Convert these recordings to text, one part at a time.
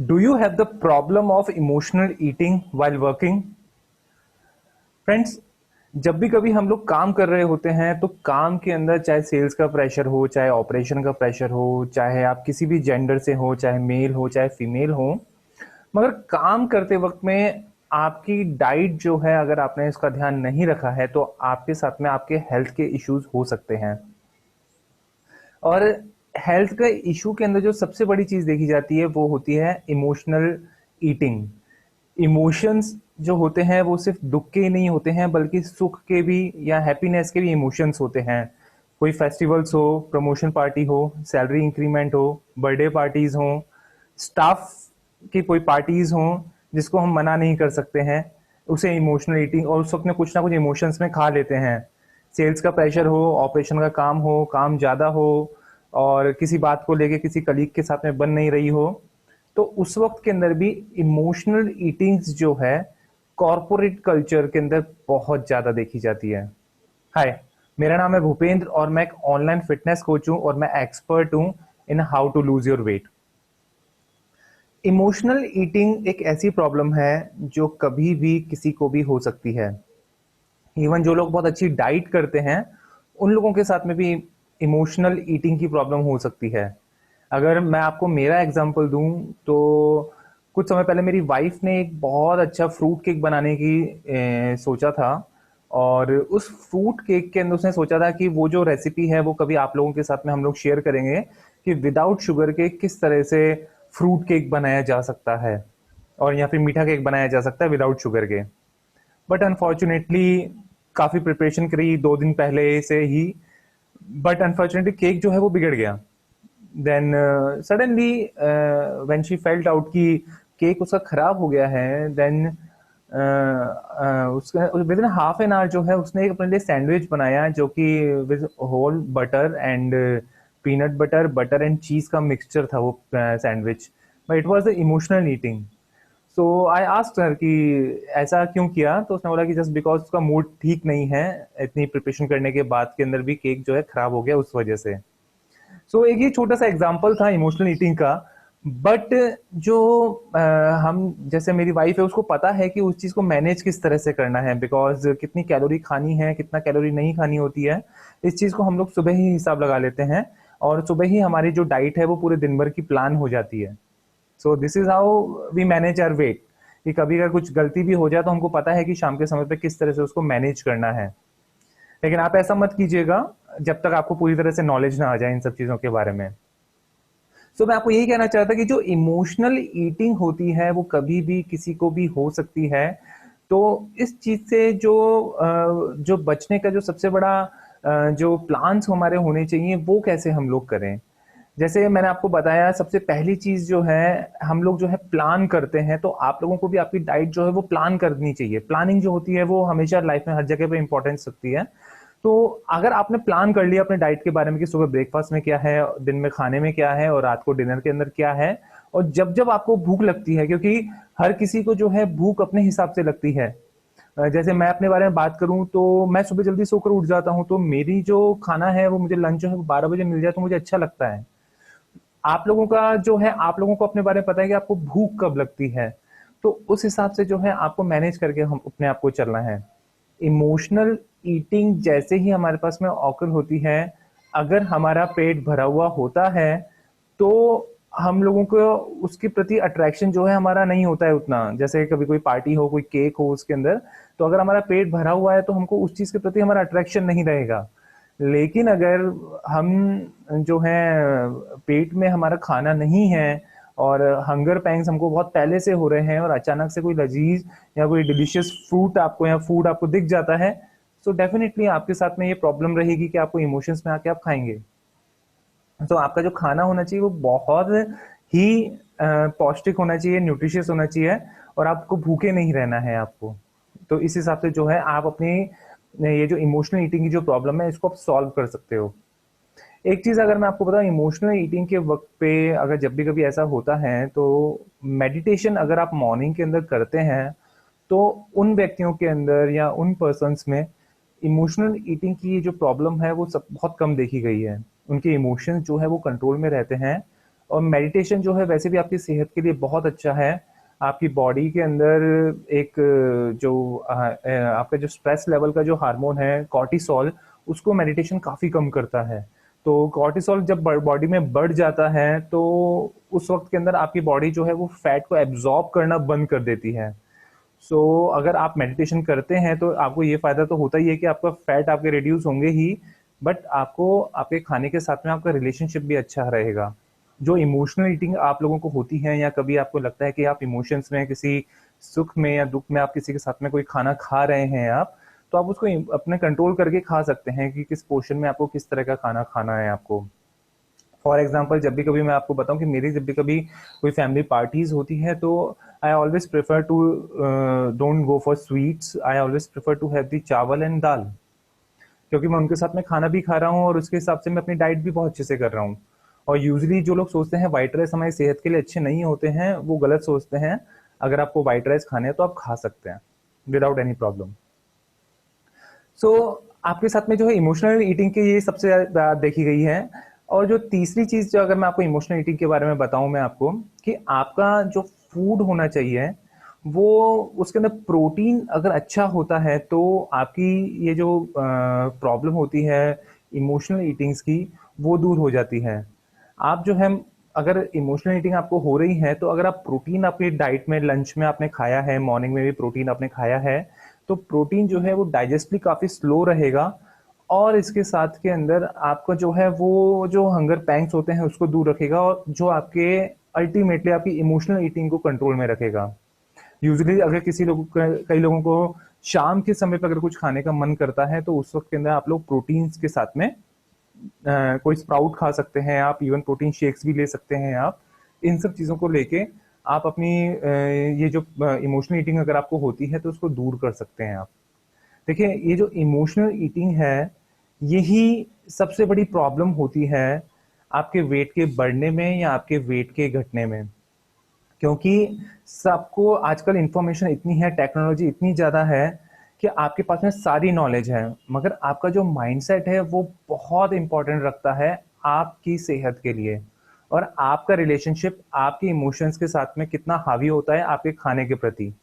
Do you have the problem of emotional eating while working? Friends, जब भी कभी हम लोग काम कर रहे होते हैं तो काम के अंदर चाहे सेल्स का प्रेशर हो, चाहे ऑपरेशन का प्रेशर हो, चाहे आप किसी भी जेंडर से हो, चाहे मेल हो चाहे फीमेल हो, मगर काम करते वक्त में आपकी डाइट जो है अगर आपने इसका ध्यान नहीं रखा है तो आपके साथ में आपके हेल्थ के इश्यूज हो सकते हैं। और हेल्थ का इशू के अंदर जो सबसे बड़ी चीज देखी जाती है वो होती है इमोशनल ईटिंग। इमोशंस जो होते हैं वो सिर्फ दुख के ही नहीं होते हैं बल्कि सुख के भी या हैप्पीनेस के भी इमोशंस होते हैं। कोई फेस्टिवल्स हो, प्रमोशन पार्टी हो, सैलरी इंक्रीमेंट हो, बर्थडे पार्टीज हो, स्टाफ की कोई पार्टीज हो जिसको हम मना नहीं कर सकते हैं, उसे इमोशनल ईटिंग, और उस वक्त में कुछ ना कुछ इमोशंस में खा लेते हैं। सेल्स का प्रेशर हो, ऑपरेशन का काम हो, काम ज़्यादा हो और किसी बात को लेके किसी कलीग के साथ में बन नहीं रही हो, तो उस वक्त के अंदर भी इमोशनल ईटिंग्स जो है कॉरपोरेट कल्चर के अंदर बहुत ज़्यादा देखी जाती है। हाय, मेरा नाम है भूपेंद्र और मैं एक ऑनलाइन फिटनेस कोच हूँ और मैं एक्सपर्ट हूँ in how to lose your weight. Emotional eating एक ऐसी प्रॉब्लम है जो कभी भी किसी को भी हो सकती है। इवन जो लोग बहुत अच्छी डाइट करते हैं उन लोगों के साथ में भी इमोशनल ईटिंग की प्रॉब्लम हो सकती है। अगर मैं आपको मेरा एग्जांपल दूं तो कुछ समय पहले मेरी वाइफ ने एक बहुत अच्छा फ्रूट केक बनाने की सोचा था। और उस फ्रूट केक के अंदर उसने सोचा था कि वो जो रेसिपी है वो कभी आप लोगों के साथ में हम लोग शेयर करेंगे कि विदाउट शुगर के किस तरह से फ्रूट केक बनाया जा सकता है और या फिर मीठा केक बनाया जा सकता है विदाउट शुगर के। बट अनफॉर्चुनेटली काफ़ी प्रिपरेशन करी 2 दिन पहले से ही, बट अनफॉर्चुनेटली केक जो है वो बिगड़ गया। Then suddenly when she felt out कि केक उसका खराब हो गया है, देन उसका within half an hour जो है उसने एक अपने लिए सैंडविच बनाया जो कि with whole butter and peanut butter butter and cheese का मिक्सचर था वो sandwich. But it was the emotional eating. So I asked her कि ऐसा क्यों किया, तो उसने बोला कि जस्ट बिकॉज उसका मूड ठीक नहीं है, इतनी प्रिपरेशन करने के बाद के अंदर भी केक जो है खराब हो गया उस वजह से। सो एक ये छोटा सा एग्जांपल था इमोशनल ईटिंग का। बट जो हम जैसे मेरी वाइफ है उसको पता है कि उस चीज को मैनेज किस तरह से करना है, बिकॉज कितनी कैलोरी खानी है कितना कैलोरी नहीं खानी होती है, इस चीज को हम लोग सुबह ही हिसाब लगा लेते हैं और सुबह ही हमारी जो डाइट है वो पूरे दिन भर की प्लान हो जाती है। So this is how we manage our weight, कि कभी अगर कुछ गलती भी हो जाए तो हमको पता है कि शाम के समय पे किस तरह से उसको मैनेज करना है। लेकिन आप ऐसा मत कीजिएगा जब तक आपको पूरी तरह से नॉलेज ना आ जाए इन सब चीजों के बारे में। सो मैं आपको यही कहना चाहता कि जो इमोशनल ईटिंग होती है वो कभी भी किसी को भी हो सकती है। तो इस चीज से जो बचने का जो सबसे बड़ा जो प्लान्स हमारे होने चाहिए वो कैसे हम लोग करें। जैसे मैंने आपको बताया, सबसे पहली चीज जो है हम लोग जो है प्लान करते हैं, तो आप लोगों को भी आपकी डाइट जो है वो प्लान करनी चाहिए। प्लानिंग जो होती है वो हमेशा लाइफ में हर जगह पे इंपॉर्टेंस रखती है। तो अगर आपने प्लान कर लिया अपने डाइट के बारे में कि सुबह ब्रेकफास्ट में क्या है, दिन में खाने में क्या है और रात को डिनर के अंदर क्या है, और जब जब आपको भूख लगती है, क्योंकि हर किसी को जो है भूख अपने हिसाब से लगती है। जैसे मैं अपने बारे में बात करूं तो मैं सुबह जल्दी सोकर उठ जाता हूं, तो मेरी जो खाना है वो मुझे लंच जो है 12 बजे मिल जाए तो मुझे अच्छा लगता है। आप लोगों का जो है आप लोगों को अपने बारे में पता है कि आपको भूख कब लगती है, तो उस हिसाब से जो है आपको मैनेज करके हम अपने आप को चलना है। इमोशनल ईटिंग जैसे ही हमारे पास में ऑकर होती है, अगर हमारा पेट भरा हुआ होता है तो हम लोगों को उसके प्रति अट्रैक्शन जो है हमारा नहीं होता है उतना। जैसे कभी कोई पार्टी हो, कोई केक हो उसके अंदर, तो अगर हमारा पेट भरा हुआ है तो हमको उस चीज के प्रति हमारा अट्रैक्शन नहीं रहेगा। लेकिन अगर हम जो है पेट में हमारा खाना नहीं है और हंगर पैंग्स हमको बहुत पहले से हो रहे हैं और अचानक से कोई लजीज या कोई डिलीशियस फ्रूट आपको या फूड आपको दिख जाता है, तो डेफिनेटली आपके साथ में ये प्रॉब्लम रहेगी कि आपको इमोशंस में आके आप खाएंगे। तो आपका जो खाना होना चाहिए वो बहुत ही पौष्टिक होना चाहिए, न्यूट्रिशियस होना चाहिए, और आपको भूखे नहीं रहना है आपको। तो इस हिसाब से जो है आप अपनी ये जो इमोशनल ईटिंग की जो प्रॉब्लम है इसको आप सॉल्व कर सकते हो। एक चीज अगर मैं आपको बताऊं, इमोशनल ईटिंग के वक्त पे अगर जब भी कभी ऐसा होता है तो मेडिटेशन अगर आप मॉर्निंग के अंदर करते हैं तो उन व्यक्तियों के अंदर या उन पर्सन्स में इमोशनल ईटिंग की जो प्रॉब्लम है वो सब बहुत कम देखी गई है। उनके इमोशंस जो है वो कंट्रोल में रहते हैं और मेडिटेशन जो है वैसे भी आपकी सेहत के लिए बहुत अच्छा है। आपकी बॉडी के अंदर एक आपका जो स्ट्रेस लेवल का जो हार्मोन है कॉर्टिसोल, उसको मेडिटेशन काफ़ी कम करता है। तो कॉर्टिसोल जब बॉडी में बढ़ जाता है तो उस वक्त के अंदर आपकी बॉडी जो है वो फैट को एब्जॉर्ब करना बंद कर देती है। अगर आप मेडिटेशन करते हैं तो आपको ये फायदा तो होता ही है कि आपका फैट आपके रिड्यूस होंगे ही, बट आपको आपके खाने के साथ में आपका रिलेशनशिप भी अच्छा रहेगा। जो इमोशनल ईटिंग आप लोगों को होती है या कभी आपको लगता है कि आप इमोशंस में किसी सुख में या दुख में आप किसी के साथ में कोई खाना खा रहे हैं आप, तो आप उसको अपने कंट्रोल करके खा सकते हैं कि किस पोर्शन में आपको किस तरह का खाना खाना है आपको। फॉर एग्जाम्पल जब भी कभी मैं आपको बताऊं कि मेरी जब भी कभी कोई फैमिली पार्टीज होती है तो I always prefer to don't go for sweets, I always prefer to have the chawal and दाल, क्योंकि मैं उनके साथ में खाना भी खा रहा हूँ और उसके हिसाब से मैं अपनी डाइट भी बहुत अच्छे से कर रहा हूँ। और यूजली जो लोग सोचते हैं व्हाइट राइस हमारी सेहत के लिए अच्छे नहीं होते हैं, वो गलत सोचते हैं। अगर आपको व्हाइट राइस खाने हैं तो आप खा सकते हैं विदाउट एनी प्रॉब्लम। सो आपके साथ में जो है इमोशनल ईटिंग की ये सबसे ज्यादा देखी गई है। और जो तीसरी चीज जो अगर मैं आपको इमोशनल ईटिंग के बारे में बताऊं मैं आपको, कि आपका जो फूड होना चाहिए वो उसके अंदर प्रोटीन अगर अच्छा होता है तो आपकी ये जो प्रॉब्लम होती है इमोशनल ईटिंग्स की, वो दूर हो जाती है। आप जो है अगर इमोशनल ईटिंग आपको हो रही है तो अगर आप प्रोटीन आपकी डाइट में लंच में आपने खाया है, मॉर्निंग में भी प्रोटीन आपने खाया है, तो प्रोटीन जो है वो डाइजेस्ट भी काफ़ी स्लो रहेगा। और इसके साथ के अंदर आपका जो है वो जो हंगर पैंग्स होते हैं उसको दूर रखेगा, और जो आपके अल्टीमेटली आपकी इमोशनल ईटिंग को कंट्रोल में रखेगा। यूजुअली अगर किसी लोग कई लोगों को शाम के समय पर अगर कुछ खाने का मन करता है तो उस वक्त के अंदर आप लोग प्रोटीन्स के साथ में कोई स्प्राउट खा सकते हैं, आप इवन प्रोटीन शेक्स भी ले सकते हैं। आप इन सब चीज़ों को लेके आप अपनी ये जो इमोशनल ईटिंग अगर आपको होती है तो उसको दूर कर सकते हैं आप। देखिए ये जो इमोशनल ईटिंग है यही सबसे बड़ी प्रॉब्लम होती है आपके वेट के बढ़ने में या आपके वेट के घटने में। क्योंकि सबको आजकल इंफॉर्मेशन इतनी है, टेक्नोलॉजी इतनी ज़्यादा है कि आपके पास में सारी नॉलेज है, मगर आपका जो माइंडसेट है वो बहुत इंपॉर्टेंट रखता है आपकी सेहत के लिए। और आपका रिलेशनशिप आपके इमोशंस के साथ में कितना हावी होता है आपके खाने के प्रति।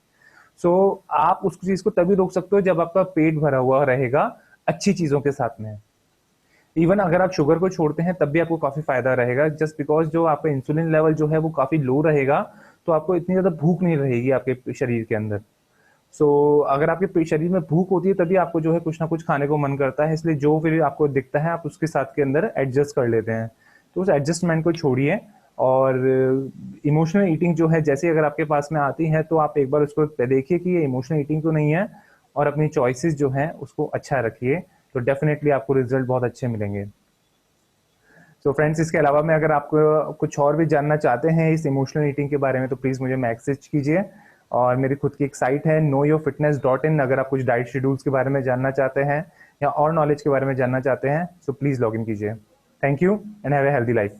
आप उस चीज़ को तभी रोक सकते हो जब आपका पेट भरा हुआ रहेगा अच्छी चीज़ों के साथ में। इवन अगर आप शुगर को छोड़ते हैं तब भी आपको काफ़ी फायदा रहेगा, जस्ट बिकॉज जो आपका इंसुलिन लेवल जो है वो काफ़ी लो रहेगा, तो आपको इतनी ज़्यादा भूख नहीं रहेगी आपके शरीर के अंदर। अगर आपके शरीर में भूख होती है तभी आपको जो है कुछ ना कुछ खाने को मन करता है, इसलिए जो फिर आपको दिखता है आप उसके साथ के अंदर एडजस्ट कर लेते हैं। तो उस एडजस्टमेंट को छोड़िए। और इमोशनल ईटिंग जो है जैसे अगर आपके पास में आती है तो आप एक बार उसको देखिए कि ये इमोशनल ईटिंग तो नहीं है, और अपनी चॉइसेस जो हैं उसको अच्छा रखिए, तो डेफिनेटली आपको रिजल्ट बहुत अच्छे मिलेंगे। फ्रेंड्स, इसके अलावा में अगर आपको कुछ और भी जानना चाहते हैं इस इमोशनल ईटिंग के बारे में तो प्लीज़ मुझे मैसेज कीजिए। और मेरी खुद की एक साइट है knowyourfitness.in, अगर आप कुछ डाइट शेड्यूल्स के बारे में जानना चाहते हैं या और नॉलेज के बारे में जानना चाहते हैं, सो प्लीज़ लॉग इन कीजिए। Thank you and have a healthy life.